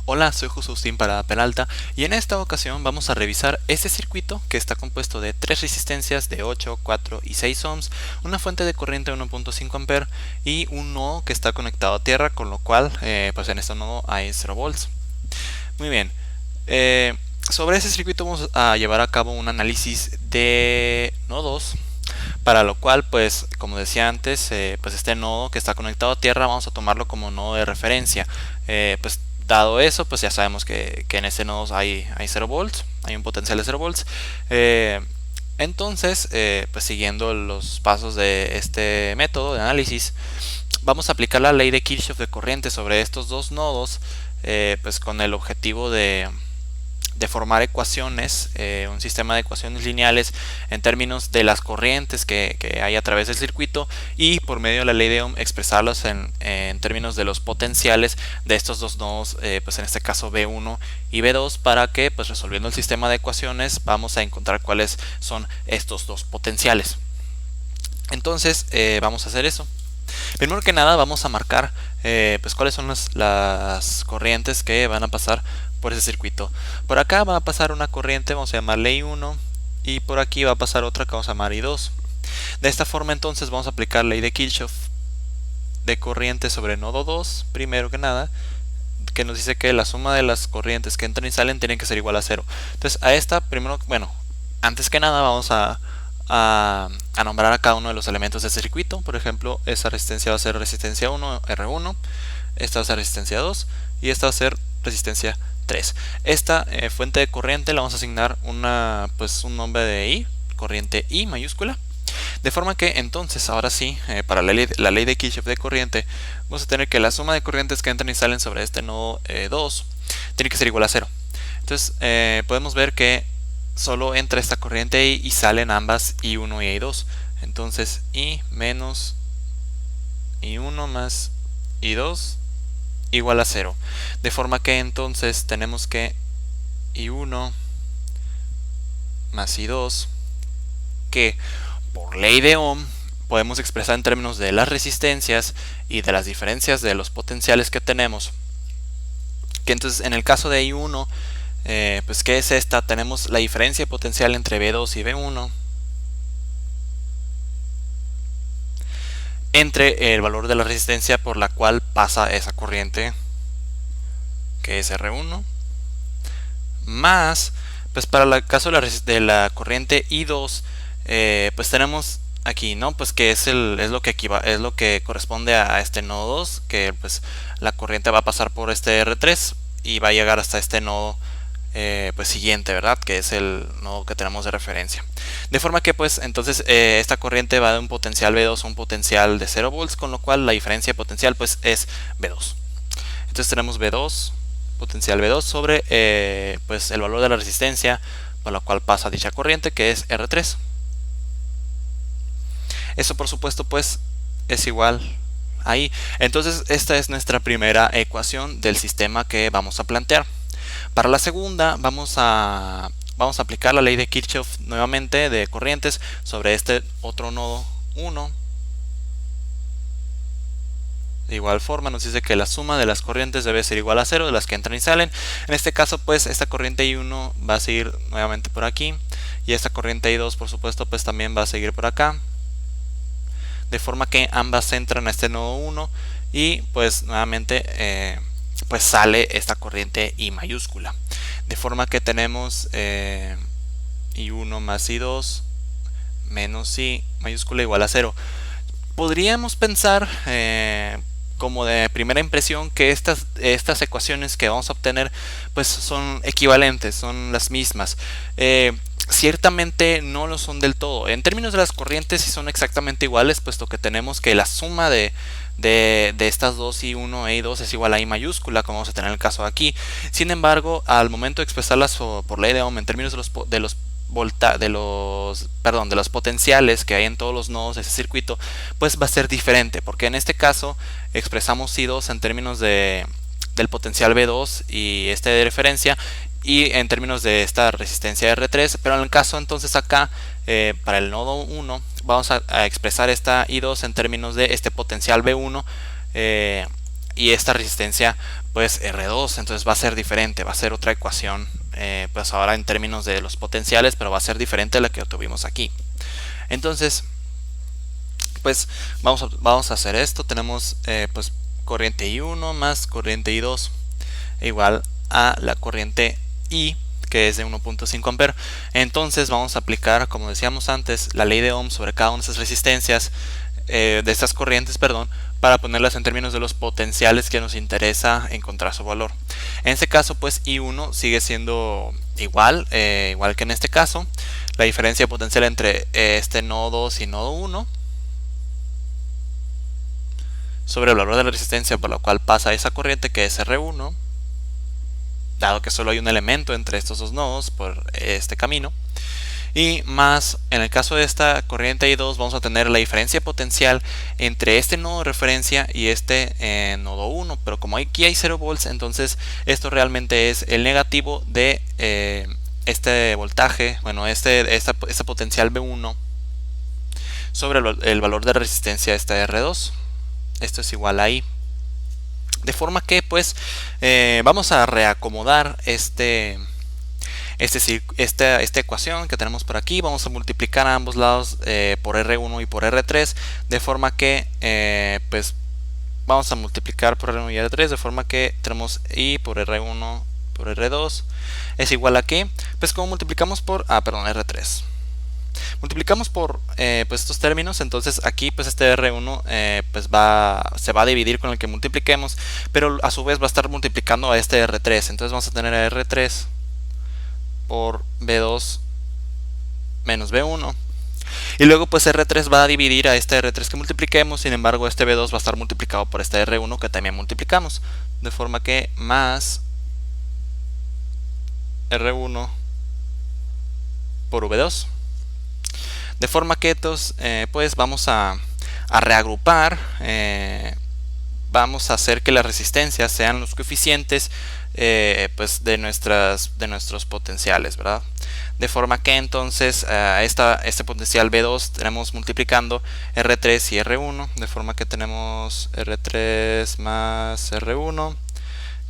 Hola, soy Justin para Peralta y en esta ocasión vamos a revisar este circuito que está compuesto de tres resistencias de 8, 4 y 6 ohms, una fuente de corriente de 1.5 A y un nodo que está conectado a tierra, con lo cual pues en este nodo hay 0 volts. Muy bien, sobre ese circuito vamos a llevar a cabo un análisis de nodos, para lo cual, pues como decía antes, pues este nodo que está conectado a tierra vamos a tomarlo como nodo de referencia. Pues dado eso, pues ya sabemos que en este nodo hay 0 volts, hay un potencial de 0 volts. Entonces, pues siguiendo los pasos de este método de análisis, vamos a aplicar la ley de Kirchhoff de corriente sobre estos dos nodos, pues con el objetivo de formar ecuaciones, un sistema de ecuaciones lineales en términos de las corrientes que hay a través del circuito, y por medio de la ley de Ohm expresarlos en términos de los potenciales de estos dos nodos, pues en este caso B1 y B2, para que, pues resolviendo el sistema de ecuaciones, vamos a encontrar cuáles son estos dos potenciales. Entonces vamos a hacer eso. Primero que nada vamos a marcar pues cuáles son las corrientes que van a pasar por ese circuito. Por acá va a pasar una corriente, vamos a llamarle I1, y por aquí va a pasar otra que vamos a llamar I2. De esta forma entonces vamos a aplicar la ley de Kirchhoff de corriente sobre nodo 2, primero que nada, que nos dice que la suma de las corrientes que entran y salen tienen que ser igual a 0. Entonces a esta, primero, bueno, antes que nada vamos a nombrar a cada uno de los elementos de circuito. Por ejemplo, esta resistencia va a ser resistencia 1, R1, esta va a ser resistencia 2 y esta va a ser resistencia 3. Esta fuente de corriente la vamos a asignar un nombre de I, corriente I mayúscula, de forma que entonces ahora sí, para la ley de Kirchhoff de corriente, vamos a tener que la suma de corrientes que entran y salen sobre este nodo 2 tiene que ser igual a 0. Entonces podemos ver que solo entra esta corriente I y salen ambas I1 y I2. Entonces I menos I1 más I2 igual a 0. De forma que entonces tenemos que I1 más I2, que por ley de Ohm podemos expresar en términos de las resistencias y de las diferencias de los potenciales que tenemos. Que entonces en el caso de I1, pues ¿qué es esta? Tenemos la diferencia de potencial entre B2 y B1 entre el valor de la resistencia por la cual pasa esa corriente, que es R1, más, pues para el caso de la corriente I2, pues tenemos aquí, ¿no? Pues que es lo que corresponde a este nodo 2, que pues la corriente va a pasar por este R3 y va a llegar hasta este nodo pues siguiente, ¿verdad? Que es el nodo que tenemos de referencia. De forma que pues entonces esta corriente va de un potencial B2 a un potencial de 0 volts, con lo cual la diferencia de potencial pues es B2. Entonces tenemos B2, potencial B2 sobre pues el valor de la resistencia por la cual pasa dicha corriente, que es R3. Eso por supuesto pues es igual ahí. Entonces esta es nuestra primera ecuación del sistema que vamos a plantear. Para la segunda vamos a aplicar la ley de Kirchhoff nuevamente de corrientes sobre este otro nodo 1. De igual forma nos dice que la suma de las corrientes debe ser igual a 0 de las que entran y salen. En este caso pues esta corriente I1 va a seguir nuevamente por aquí, y esta corriente I2 por supuesto pues también va a seguir por acá, de forma que ambas entran a este nodo 1 y pues nuevamente pues sale esta corriente I mayúscula, de forma que tenemos I1 más I2 menos I mayúscula igual a 0. Podríamos pensar como de primera impresión que estas ecuaciones que vamos a obtener pues son equivalentes, son las mismas. Ciertamente no lo son del todo. En términos de las corrientes sí son exactamente iguales, puesto que tenemos que la suma de estas dos, I1 e I2, es igual a I mayúscula, como vamos a tener en el caso de aquí. Sin embargo, al momento de expresarlas por ley de Ohm en términos de los potenciales que hay en todos los nodos de ese circuito, pues va a ser diferente, porque en este caso expresamos I2 en términos del potencial B2 y este de referencia, y en términos de esta resistencia R3, pero en el caso entonces acá para el nodo 1 vamos a expresar esta I2 en términos de este potencial B1 y esta resistencia pues R2, entonces va a ser diferente, va a ser otra ecuación, pues ahora en términos de los potenciales, pero va a ser diferente a la que tuvimos aquí. Entonces pues vamos a hacer esto. Tenemos pues corriente I1 más corriente I2 igual a la corriente I, que es de 1.5 amperes. Entonces vamos a aplicar, como decíamos antes, la ley de Ohm sobre cada una de estas resistencias, de estas corrientes, perdón, para ponerlas en términos de los potenciales que nos interesa encontrar su valor. En este caso pues I1 sigue siendo igual que en este caso. La diferencia potencial entre este nodo 2 y nodo 1 sobre el valor de la resistencia por la cual pasa esa corriente, que es R1, dado que solo hay un elemento entre estos dos nodos por este camino, y más en el caso de esta corriente I2 vamos a tener la diferencia potencial entre este nodo de referencia y este nodo 1, pero como aquí hay 0 volts, entonces esto realmente es el negativo de este voltaje, bueno, esta potencial V1 sobre el valor de resistencia esta R2. Esto es igual a I. De forma que pues vamos a reacomodar esta ecuación que tenemos por aquí. Vamos a multiplicar a ambos lados por R1 y por R3, de forma que pues vamos a multiplicar por R1 y R3, de forma que tenemos I por R1 por R2 es igual a que, pues como multiplicamos por, R3. Multiplicamos por pues estos términos, entonces aquí pues este R1 pues se va a dividir con el que multipliquemos, pero a su vez va a estar multiplicando a este R3, entonces vamos a tener a R3 por V2 menos V1, y luego pues R3 va a dividir a este R3 que multipliquemos, sin embargo este V2 va a estar multiplicado por este R1 que también multiplicamos, de forma que más R1 por V2. De forma que pues vamos a reagrupar, vamos a hacer que las resistencias sean los coeficientes pues de nuestros potenciales, ¿verdad? De forma que entonces este potencial V2 tenemos multiplicando R3 y R1, de forma que tenemos R3 más R1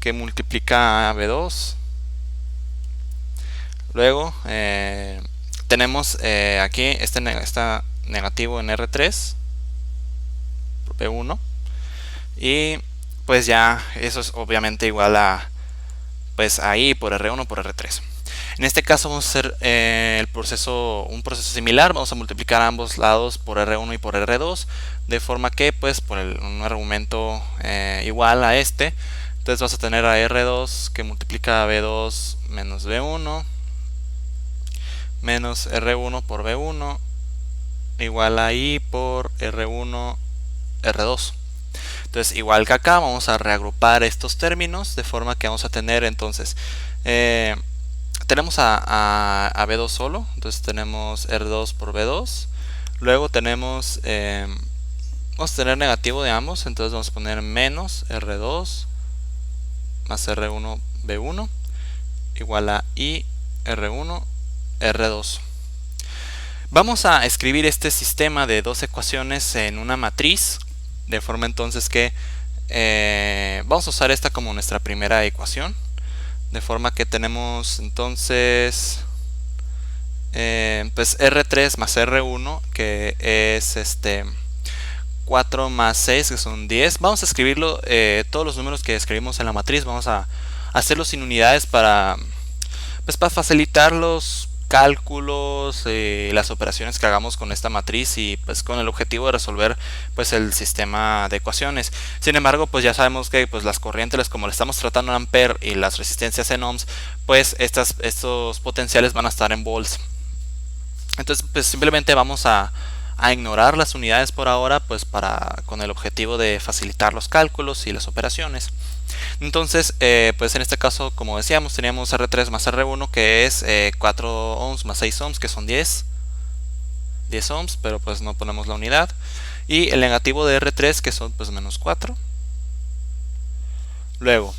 que multiplica a V2. Luego tenemos aquí este negativo en R3 por V1, y pues ya eso es obviamente igual a pues ahí por R1 por R3. En este caso vamos a hacer un proceso similar. Vamos a multiplicar a ambos lados por R1 y por R2, de forma que pues por un argumento igual a este, entonces vas a tener a R2 que multiplica a V2 menos V1 menos R1 por V1 igual a I por R1 R2. Entonces igual que acá vamos a reagrupar estos términos, de forma que vamos a tener entonces tenemos a V2 solo, entonces tenemos R2 por V2, luego tenemos vamos a tener negativo de ambos, entonces vamos a poner menos R2 más R1 V1 igual a I R1 R2. Vamos a escribir este sistema de dos ecuaciones en una matriz, de forma entonces que vamos a usar esta como nuestra primera ecuación, de forma que tenemos entonces pues R3 más R1, que es 4 más 6, que son 10. Vamos a escribirlo, todos los números que escribimos en la matriz, vamos a hacerlos sin unidades para facilitar los cálculos, las operaciones que hagamos con esta matriz, y pues con el objetivo de resolver pues el sistema de ecuaciones. Sin embargo, pues ya sabemos que pues las corrientes, como le estamos tratando en ampere y las resistencias en ohms, pues estos potenciales van a estar en volts. Entonces pues simplemente vamos a ignorar las unidades por ahora, pues con el objetivo de facilitar los cálculos y las operaciones. Entonces pues en este caso, como decíamos, teníamos R3 más R1, que es 4 ohms más 6 ohms, que son 10 ohms, pero pues no ponemos la unidad, y el negativo de R3, que son pues menos 4. Luego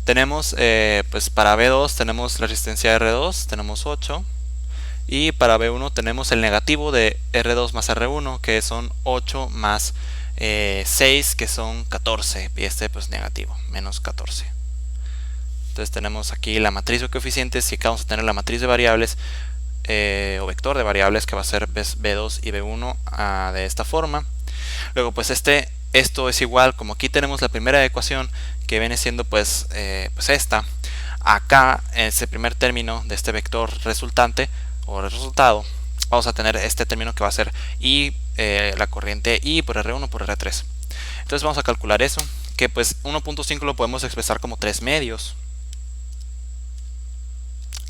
tenemos pues para V2 tenemos la resistencia R2, tenemos 8, y para V1 tenemos el negativo de R2 más R1, que son 8 más 6 que son 14 y este pues negativo, menos 14. Entonces tenemos aquí la matriz de coeficientes y acá vamos a tener la matriz de variables o vector de variables que va a ser B2 y B1 de esta forma. Luego pues esto es igual, como aquí tenemos la primera ecuación que viene siendo pues esta. Acá en ese primer término de este vector resultante o resultado vamos a tener este término que va a ser I, la corriente I por R1 por R3. Entonces vamos a calcular eso, que pues 1.5 lo podemos expresar como 3 medios,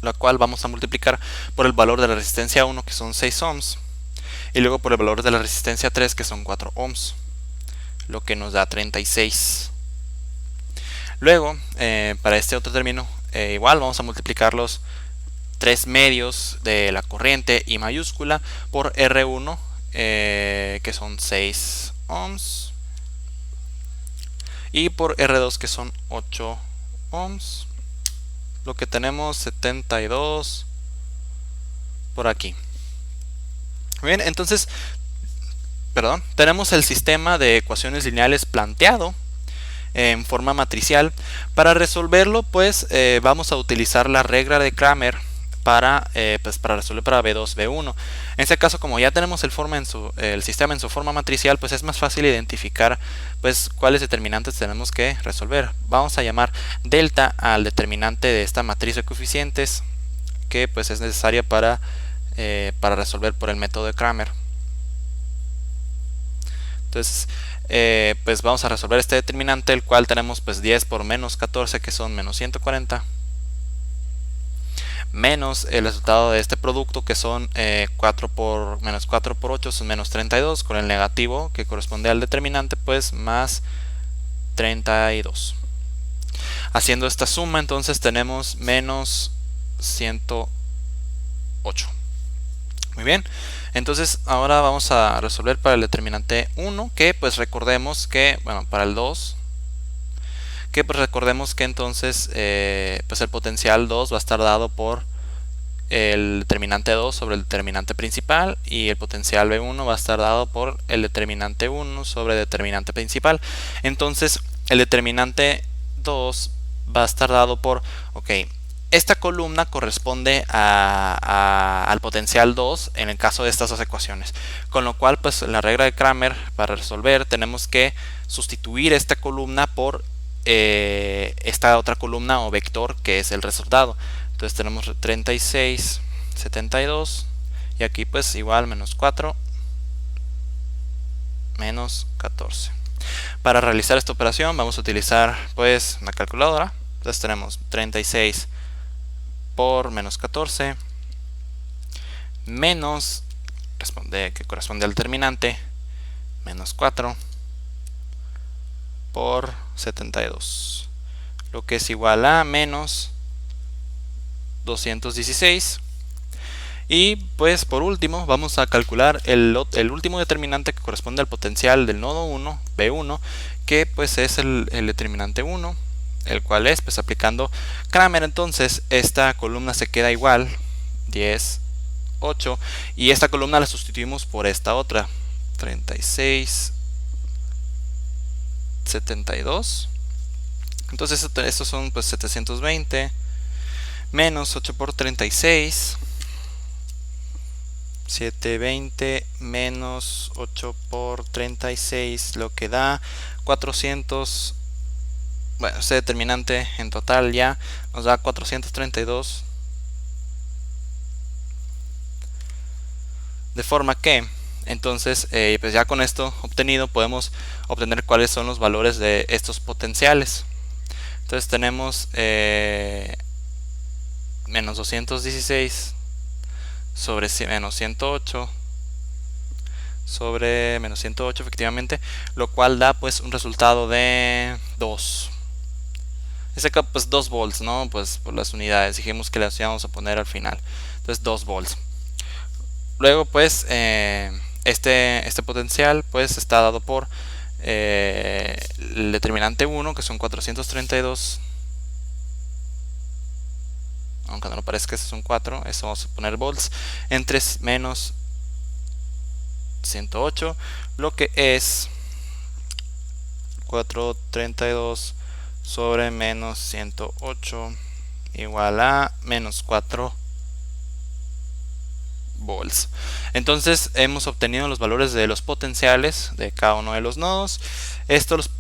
la cual vamos a multiplicar por el valor de la resistencia 1 que son 6 ohms y luego por el valor de la resistencia 3 que son 4 ohms, lo que nos da 36. Luego para este otro término igual vamos a multiplicar los 3 medios de la corriente I mayúscula por R1 que son 6 ohms y por R2 que son 8 ohms, lo que tenemos 72 por aquí. Muy bien, entonces tenemos el sistema de ecuaciones lineales planteado en forma matricial. Para resolverlo pues vamos a utilizar la regla de Cramer para resolver para B2, B1. En este caso, como ya tenemos el sistema en su forma matricial, pues es más fácil identificar pues cuáles determinantes tenemos que resolver. Vamos a llamar delta al determinante de esta matriz de coeficientes que pues es necesaria para resolver por el método de Cramer. Entonces pues vamos a resolver este determinante, el cual tenemos pues 10 por menos 14 que son menos 140, menos el resultado de este producto que son menos 4 por 8 son menos 32, con el negativo que corresponde al determinante pues más 32. Haciendo esta suma entonces tenemos menos 108. Muy bien, entonces ahora vamos a resolver para el determinante 1, que pues recordemos que, bueno, para el 2, que pues recordemos que entonces pues el potencial 2 va a estar dado por el determinante 2 sobre el determinante principal y el potencial B1 va a estar dado por el determinante 1 sobre el determinante principal. Entonces el determinante 2 va a estar dado por, esta columna corresponde al potencial 2 en el caso de estas dos ecuaciones, con lo cual pues la regla de Cramer para resolver tenemos que sustituir esta columna por esta otra columna o vector que es el resultado. Entonces tenemos 36, 72 y aquí pues igual menos 4, menos 14. Para realizar esta operación vamos a utilizar pues una calculadora. Entonces tenemos 36 por menos 14 menos, que corresponde al determinante, menos 4 por 72, lo que es igual a menos 216. Y pues por último vamos a calcular el último determinante que corresponde al potencial del nodo 1, B1, que pues es el determinante 1, el cual es pues aplicando Cramer. Entonces esta columna se queda igual, 10, 8, y esta columna la sustituimos por esta otra, 36, 72. Entonces estos son pues 720 menos 8 por 36, 720 menos 8 por 36, lo que da 400. Bueno, este determinante en total ya nos da 432. De forma que entonces pues ya con esto obtenido podemos obtener cuáles son los valores de estos potenciales. Entonces tenemos menos 216 sobre menos 108 sobre menos 108 efectivamente, lo cual da pues un resultado de 2. Este acá pues 2 volts, ¿no? Pues por las unidades, dijimos que las íbamos a poner al final. Entonces 2 volts. Luego pues este potencial pues está dado por el determinante 1, que son 432, aunque no parezca que son 4, eso vamos a poner volts, entre menos 108, lo que es 432 sobre menos 108 igual a menos 4 volts. Entonces hemos obtenido los valores de los potenciales de cada uno de los nodos. Estos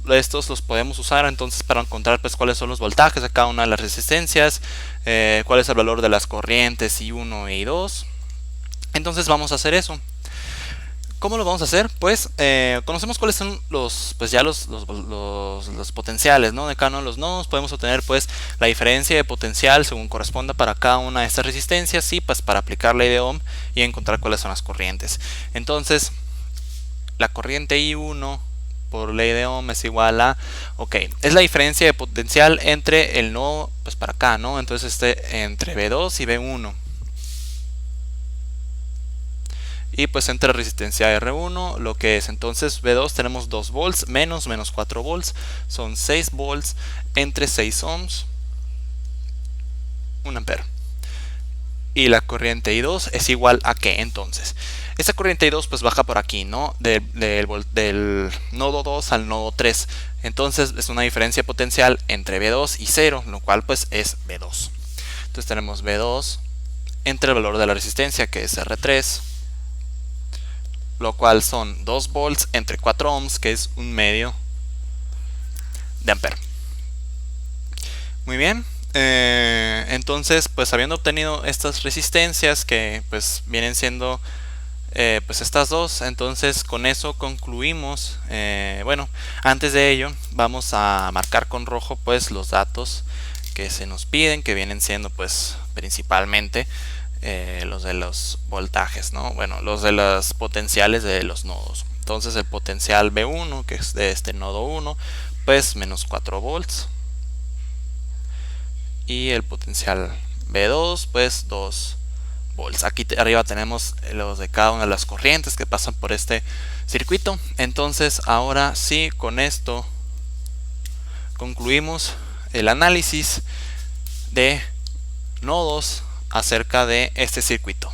los podemos usar entonces para encontrar pues cuáles son los voltajes de cada una de las resistencias, cuál es el valor de las corrientes I1 y I2. Entonces vamos a hacer eso. ¿Cómo lo vamos a hacer? Pues conocemos cuáles son los potenciales, ¿no? De cada uno de los nodos. Podemos obtener pues la diferencia de potencial según corresponda para cada una de estas resistencias y pues para aplicar la ley de Ohm y encontrar cuáles son las corrientes. Entonces la corriente I1 por ley de Ohm es igual a, es la diferencia de potencial entre el nodo pues para acá, ¿no? Entonces entre B2 y B1. Y pues entre resistencia R1, lo que es entonces B2 tenemos 2 volts menos 4 volts, son 6 volts entre 6 ohms, 1 ampere. Y la corriente I2 es igual a ¿qué? Entonces, esta corriente I2 pues baja por aquí, ¿no? Del nodo 2 al nodo 3. Entonces es una diferencia potencial entre B2 y 0, lo cual pues es B2. Entonces tenemos B2 entre el valor de la resistencia, que es R3, lo cual son 2 volts entre 4 ohms, que es 1/2 de ampere. Muy bien. Entonces, pues habiendo obtenido estas resistencias que pues vienen siendo pues estas dos, entonces con eso concluimos. Bueno, antes de ello vamos a marcar con rojo pues los datos que se nos piden, que vienen siendo pues principalmente los de los voltajes, ¿no? Bueno, los de los potenciales de los nodos. Entonces el potencial B1, que es de este nodo 1, pues menos 4 volts. Y el potencial B2, pues 2 volts. Aquí arriba tenemos los de cada una de las corrientes que pasan por este circuito. Entonces ahora sí, con esto concluimos el análisis de nodos acerca de este circuito.